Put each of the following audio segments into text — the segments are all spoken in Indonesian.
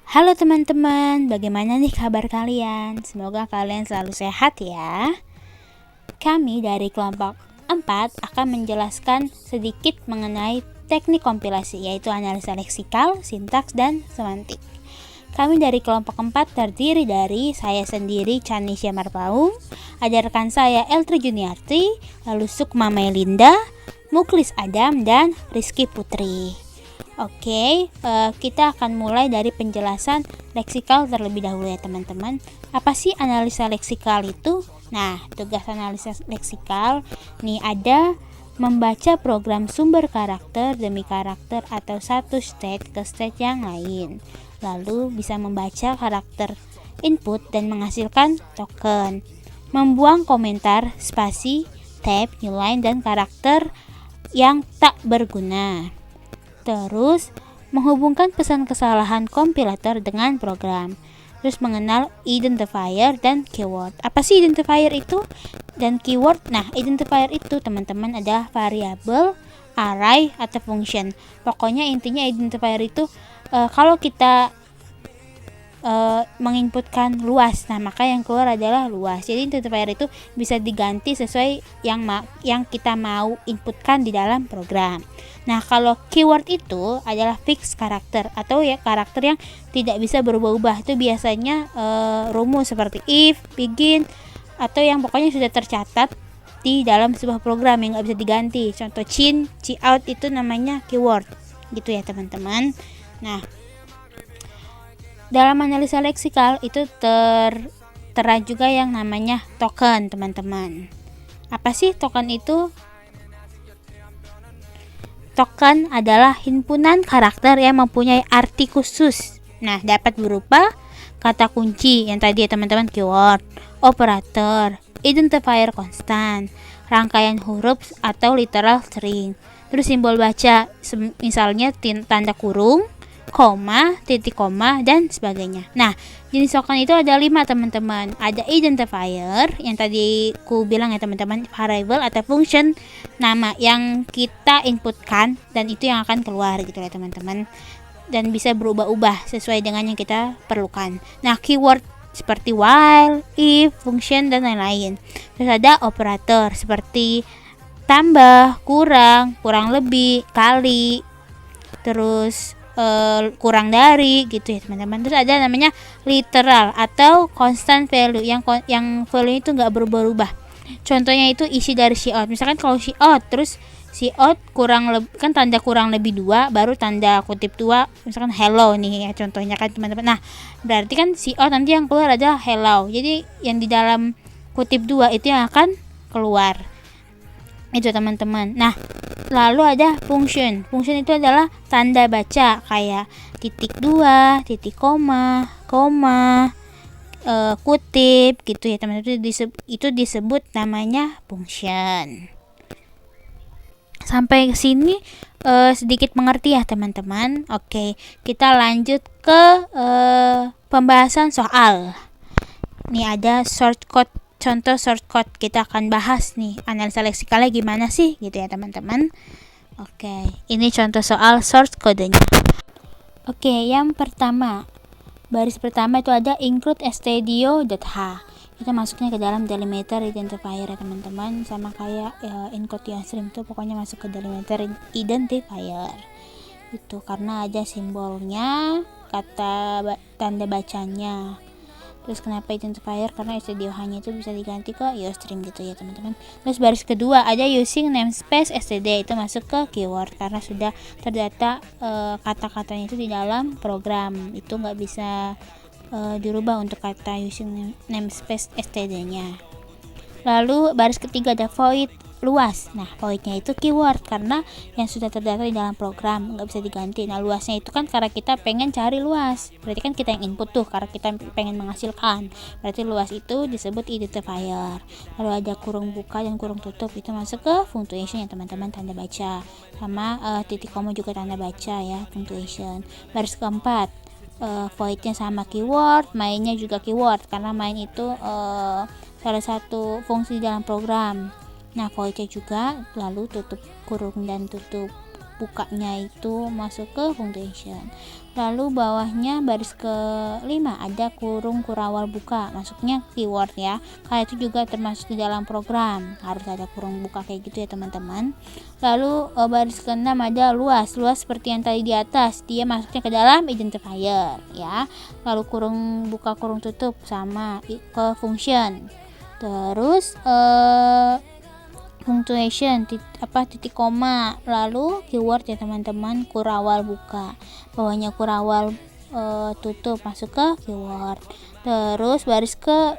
Halo teman-teman, bagaimana nih kabar kalian? Semoga kalian selalu sehat ya. Kami dari kelompok 4 akan menjelaskan sedikit mengenai teknik kompilasi, yaitu analisa leksikal, sintaks, dan semantik. Kami dari kelompok 4 terdiri dari saya sendiri, Chanisya Marpaung, ada rekan saya Eltri Juniarti, lalu Sukma Melinda, Muklis Adam, dan Rizky Putri. Oke, kita akan mulai dari penjelasan leksikal terlebih dahulu ya teman-teman. Apa sih analisa leksikal itu? Nah, tugas analisa leksikal nih ada membaca program sumber karakter demi karakter atau satu state ke state yang lain. Lalu bisa membaca karakter input dan menghasilkan token. Membuang komentar, spasi, tab, new line, dan karakter yang tak berguna. Terus menghubungkan pesan kesalahan kompilator dengan program. Terus mengenal identifier dan keyword. Apa sih identifier itu dan keyword? Nah, identifier itu teman-teman adalah variabel, array, atau function. Pokoknya intinya identifier itu kalau kita menginputkan luas, nah maka yang keluar adalah luas. Jadi identifier itu bisa diganti sesuai yang kita mau inputkan di dalam program. Nah, kalau keyword itu adalah fixed karakter atau ya karakter yang tidak bisa berubah-ubah. Itu biasanya rumus seperti if, begin, atau yang pokoknya sudah tercatat di dalam sebuah program yang nggak bisa diganti. Contoh cout itu namanya keyword, gitu ya teman-teman. Nah, dalam analisa leksikal itu tertera juga yang namanya token, teman-teman. Apa sih token itu? Token adalah himpunan karakter yang mempunyai arti khusus. Nah, dapat berupa kata kunci yang tadi ya teman-teman, keyword, operator, identifier konstan, rangkaian huruf atau literal string. Terus simbol baca misalnya tanda kurung, koma, titik koma, dan sebagainya. Nah, jenis token itu ada 5 teman-teman. Ada identifier yang tadi ku bilang ya teman-teman, variable atau function, nama yang kita inputkan dan itu yang akan keluar gitu ya teman-teman. Dan bisa berubah-ubah sesuai dengan yang kita perlukan. Nah, keyword seperti while, if, function, dan lain-lain. Terus ada operator seperti tambah, kurang lebih, kali, terus kurang dari gitu ya teman-teman. Terus ada namanya literal atau constant value yang value itu nggak berubah-ubah. Contohnya itu isi dari cout. Misalkan kalau cout terus cout kan tanda kurang lebih 2 baru tanda kutip 2, misalkan hello nih ya contohnya kan teman-teman. Nah, berarti kan cout nanti yang keluar adalah hello. Jadi yang di dalam kutip 2 itu yang akan keluar. Itu teman-teman. Nah, lalu ada function. Function itu adalah tanda baca kayak titik 2, titik koma, kutip gitu ya teman-teman. Itu disebut namanya function. Sampai sini sedikit mengerti ya teman-teman. Oke, kita lanjut ke pembahasan soal. Nih ada shortcut. Contoh shortcut kita akan bahas nih analisa leksikalnya gimana sih gitu ya teman-teman. Oke, ini contoh soal source kodenya. Oke, yang pertama, baris pertama itu ada include stdio.h. Itu masuknya ke dalam delimiter identifier ya teman-teman, sama kayak encode string itu pokoknya masuk ke delimiter identifier. Itu karena ada simbolnya, kata tanda bacanya. Terus kenapa identifier? Karena stdio-nya itu bisa diganti ke iostream gitu ya teman-teman. Terus baris kedua ada using namespace std, itu masuk ke keyword karena sudah terdata kata-katanya itu di dalam program. Itu nggak bisa dirubah untuk kata using namespace std-nya. Lalu baris ketiga ada void luas. Nah, voidnya itu keyword karena yang sudah terdata di dalam program, nggak bisa diganti. Nah, luasnya itu kan karena kita pengen cari luas, berarti kan kita yang input tuh karena kita pengen menghasilkan, berarti luas itu disebut identifier. Lalu ada kurung buka dan kurung tutup, itu masuk ke punctuation ya teman-teman, tanda baca, sama titik koma juga tanda baca ya, punctuation. Baris keempat voidnya sama keyword, mainnya juga keyword karena main itu salah satu fungsi dalam program. Nah, voidnya juga, lalu tutup kurung dan tutup bukanya itu masuk ke punctuation. Lalu bawahnya baris ke-5 ada kurung kurawal buka, masuknya keyword ya. Karena itu juga termasuk di dalam program, harus ada kurung buka kayak gitu ya teman-teman. Lalu baris ke-6 ada luas seperti yang tadi di atas, dia masuknya ke dalam identifier ya. Lalu kurung buka kurung tutup sama ke function. Terus punctuation titik koma, lalu keyword ya teman-teman, kurawal buka, bawahnya kurawal tutup masuk ke keyword. Terus baris ke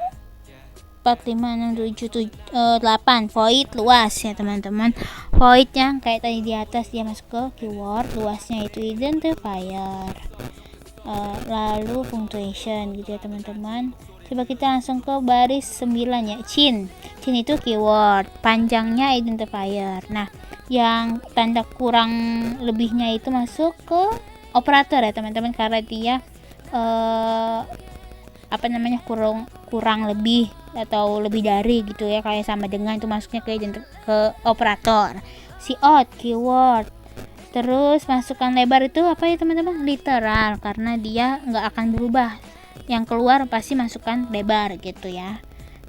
4, 5, 6, 7, 8 void luas ya teman-teman. Void yang kayak tadi di atas dia masuk ke keyword, luasnya itu identifier. Lalu punctuation gitu ya teman-teman. Coba kita langsung ke baris 9 ya. Chin itu keyword, panjangnya identifier. Nah, yang tanda kurang lebihnya itu masuk ke operator ya teman-teman, karena dia kurang lebih atau lebih dari gitu ya, kayak sama dengan itu masuknya ke operator. Out keyword. Terus masukkan lebar itu apa ya teman-teman? Literal, karena dia nggak akan berubah, yang keluar pasti masukkan lebar gitu ya.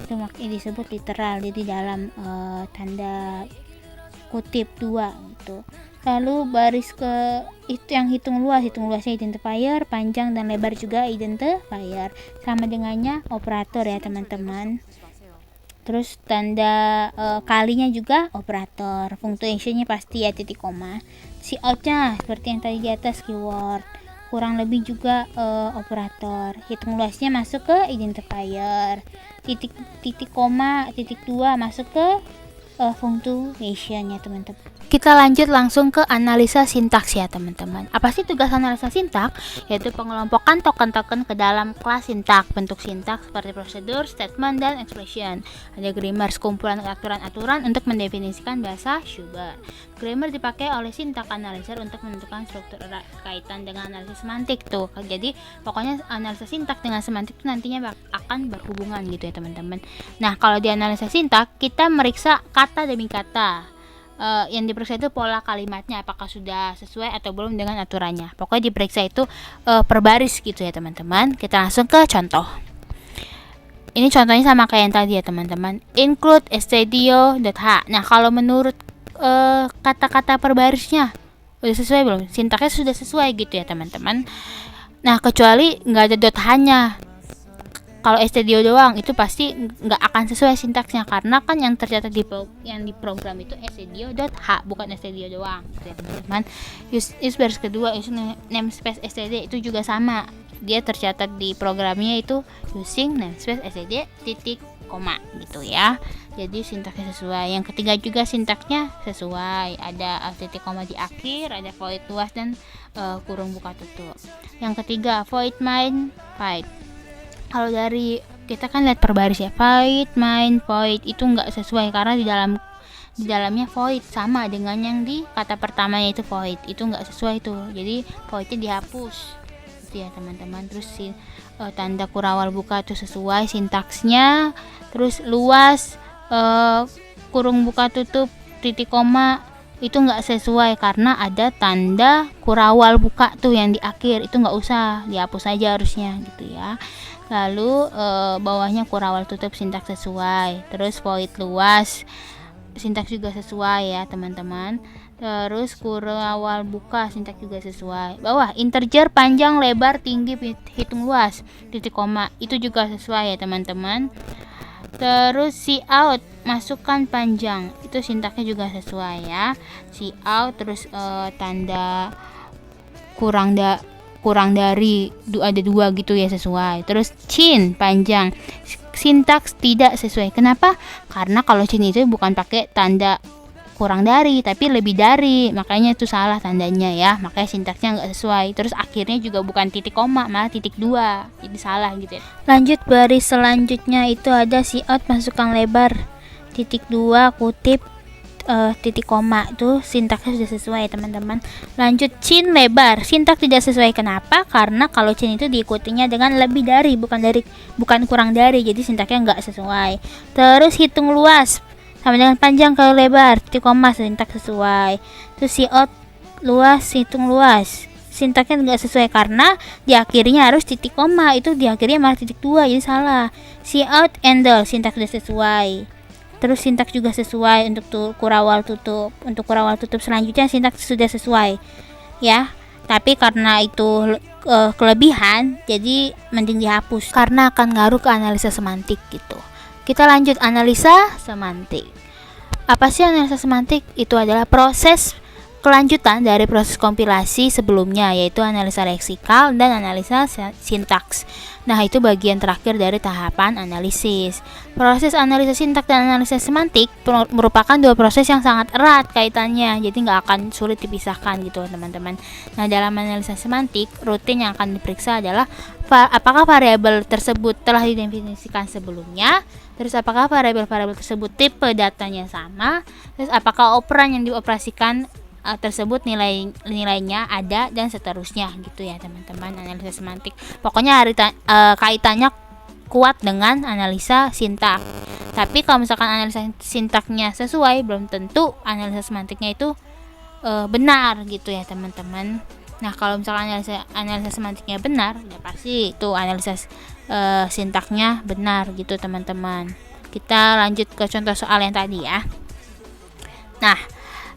Itu makanya disebut literal, jadi dalam tanda kutip 2 gitu. Lalu baris ke itu yang hitung luasnya identifier, panjang dan lebar juga identifier, sama dengannya operator ya teman-teman. Terus tanda kalinya juga operator, punctuationnya pasti ya titik koma. Outnya seperti yang tadi di atas keyword, kurang lebih juga operator, hitung luasnya masuk ke identifier, titik koma titik 2 masuk ke punctuation ya teman-teman. Kita lanjut langsung ke analisa sintaks ya teman-teman. Apa sih tugas analisa sintaks? Yaitu pengelompokan token-token ke dalam kelas sintaks. Bentuk sintaks seperti prosedur, statement, dan expression. Ada grammar, kumpulan aturan-aturan untuk mendefinisikan bahasa Schubert. Grammar dipakai oleh sintaks analyzer untuk menentukan struktur kaitan dengan analisis semantik tuh. Jadi pokoknya analisa sintaks dengan semantik itu nantinya akan berhubungan gitu ya teman-teman. Nah, kalau di analisa sintaks kita meriksa kata demi kata. Yang diperiksa itu pola kalimatnya, apakah sudah sesuai atau belum dengan aturannya. Pokoknya diperiksa itu per baris gitu ya teman-teman. Kita langsung ke contoh. Ini contohnya sama kayak yang tadi ya teman-teman. Include studio.h. Nah, kalau menurut kata-kata per barisnya udah sesuai belum? Sintaksnya sudah sesuai gitu ya teman-teman. Nah, kecuali nggak ada .h-nya. Kalau studio doang itu pasti nggak akan sesuai sintaksnya, karena kan yang tercatat di program itu studio.h, bukan studio doang gitu ya teman-teman. Use baris kedua, use namespace std itu juga sama, dia tercatat di programnya itu using namespace std titik koma gitu ya. Jadi sintaksnya sesuai. Yang ketiga juga sintaksnya sesuai, ada titik koma di akhir, ada void luas dan kurung buka tutup. Yang ketiga void main void. Kalau dari kita kan lihat per baris ya, void main void itu nggak sesuai, karena di dalamnya void sama dengan yang di kata pertamanya itu void, itu nggak sesuai tuh, jadi voidnya dihapus gitu ya teman-teman. Terus tanda kurawal buka itu sesuai sintaksnya. Terus luas kurung buka tutup titik koma itu nggak sesuai, karena ada tanda kurawal buka tuh yang di akhir, itu nggak usah, dihapus aja harusnya gitu ya. Lalu bawahnya kurawal tutup sintaks sesuai. Terus void luas sintaks juga sesuai ya teman-teman. Terus kurawal buka sintaks juga sesuai. Bawah integer panjang lebar tinggi hitung luas titik koma itu juga sesuai ya teman-teman. Terus out masukkan panjang itu sintaksnya juga sesuai ya. Out terus tanda kurang dari ada 2 gitu ya sesuai. Terus chin panjang sintaks tidak sesuai. Kenapa? Karena kalau chin itu bukan pakai tanda kurang dari tapi lebih dari, makanya itu salah tandanya ya, makanya sintaksnya nggak sesuai. Terus akhirnya juga bukan titik koma malah titik 2, jadi salah gitu ya. Lanjut baris selanjutnya itu ada out masukkan lebar titik 2 kutip titik koma, tuh sintaksnya sudah sesuai teman-teman. Lanjut chin lebar sintaks tidak sesuai. Kenapa? Karena kalau chin itu diikutinya dengan lebih dari, bukan kurang dari, jadi sintaksnya nggak sesuai. Terus hitung luas sama dengan panjang kalau lebar titik koma, sintaks sesuai. Terus out luas, hitung luas. Sintaknya nggak sesuai karena di akhirnya harus titik koma, itu di akhirnya malah titik 2, jadi salah. See out, endel, sintak sudah sesuai. Terus sintak juga sesuai untuk kurawal tutup. Untuk kurawal tutup selanjutnya sintak sudah sesuai, ya. Tapi karena itu kelebihan, jadi mending dihapus karena akan ngaruh ke analisa semantik gitu. Kita lanjut analisa semantik. Apa sih analisa semantik? Itu adalah proses kelanjutan dari proses kompilasi sebelumnya, yaitu analisa leksikal dan analisa sintaks. Nah, itu bagian terakhir dari tahapan analisis. Proses analisa sintaks dan analisa semantik merupakan dua proses yang sangat erat kaitannya, jadi nggak akan sulit dipisahkan gitu teman-teman. Nah, dalam analisa semantik, rutin yang akan diperiksa adalah apakah variabel tersebut telah didefinisikan sebelumnya, terus apakah variabel-variabel tersebut tipe datanya sama, terus apakah operan yang dioperasikan tersebut nilainya ada, dan seterusnya gitu ya teman-teman. Analisa semantik pokoknya kaitannya kuat dengan analisa sintak. Tapi kalau misalkan analisa sintaknya sesuai, belum tentu analisa semantiknya itu benar gitu ya teman-teman. Nah, kalau misalkan analisa semantiknya benar, ya pasti itu analisa sintaknya benar gitu teman-teman. Kita lanjut ke contoh soal yang tadi ya. Nah,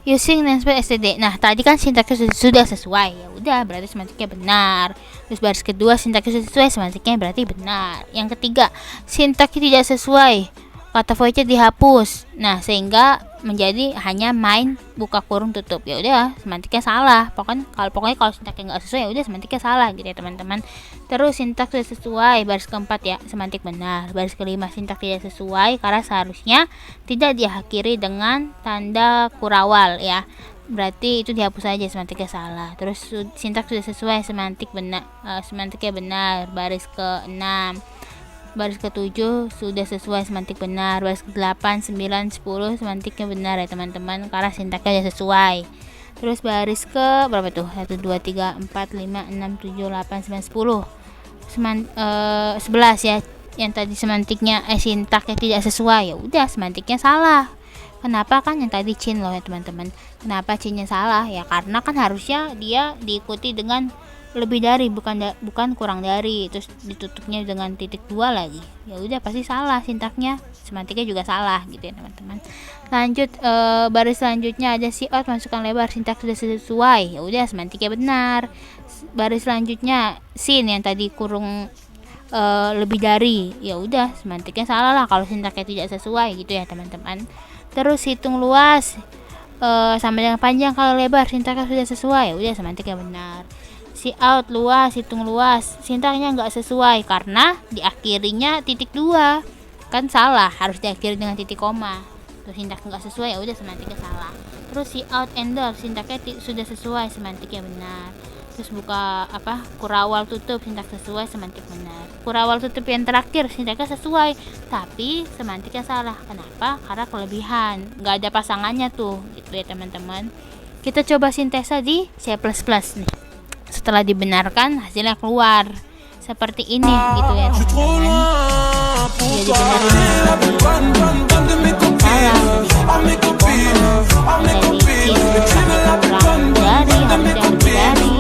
using namespace std. Nah, tadi kan sintaksnya sudah sesuai. Ya udah, berarti semantiknya benar. Terus baris kedua sintaksnya sesuai, semantiknya berarti benar. Yang ketiga, sintaksnya tidak sesuai, kata voidnya dihapus. Nah, sehingga menjadi hanya main buka kurung tutup. Ya udah, semantiknya salah. Pokoknya kalau sintaksnya nggak sesuai, ya udah semantiknya salah gitu ya teman-teman. Terus sintaks sudah sesuai, baris keempat ya, semantik benar. Baris kelima, sintaks tidak sesuai karena seharusnya tidak diakhiri dengan tanda kurawal ya. Berarti itu dihapus saja, semantiknya salah. Terus sintaks sudah sesuai, semantik benar, semantiknya benar. Baris ke-6, baris ke-7 sudah sesuai, semantik benar. Baris ke-8, 9, 10 semantiknya benar ya teman-teman, karena sintaknya sudah sesuai. Terus baris ke berapa tuh? 1 2 3 4 5 6 7 8 9 10. 11 ya. Yang tadi semantiknya sintaknya tidak sesuai, ya udah semantiknya salah. Kenapa? Kan yang tadi cin loh ya teman-teman. Kenapa cinnya salah? Ya karena kan harusnya dia diikuti dengan lebih dari, bukan kurang dari, terus ditutupnya dengan titik 2 lagi. Ya udah pasti salah sintaknya, semantiknya juga salah gitu ya teman-teman. Lanjut, baris selanjutnya ada see out, masukkan lebar, sintaks sudah sesuai. Ya udah semantiknya benar. Baris selanjutnya sin yang tadi kurung lebih dari, ya udah semantiknya salah lah kalau sintaknya tidak sesuai gitu ya teman-teman. Terus hitung luas sama dengan panjang, kalau lebar sintaknya sudah sesuai, ya udah semantiknya benar. See out, luas, hitung luas, sintaknya nggak sesuai karena diakhirinya titik 2, kan salah, harus diakhiri dengan titik koma. Terus sintak nggak sesuai, ya udah semantiknya salah. Terus see out, endor, sintaknya sudah sesuai, semantiknya benar. Terus buka kurawal tutup, sintak sesuai, semantik benar. Kurawal tutup yang terakhir sintaknya sesuai, tapi semantiknya salah. Kenapa? Karena kelebihan, nggak ada pasangannya tuh gitu ya teman-teman. Kita coba sintesa di C++ nih. Setelah dibenarkan, hasilnya keluar seperti ini gitu ya teman-teman. Dia dibenerin salah, kurang dari, harusnya lebih dari.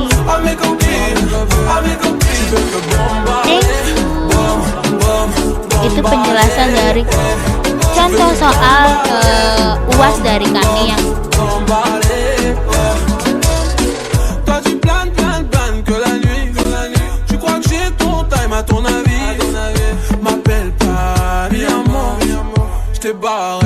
Itu penjelasan dari contoh soal UAS dari kami yang à ton avis, m'appelle pas mi amor, je t'ai barré.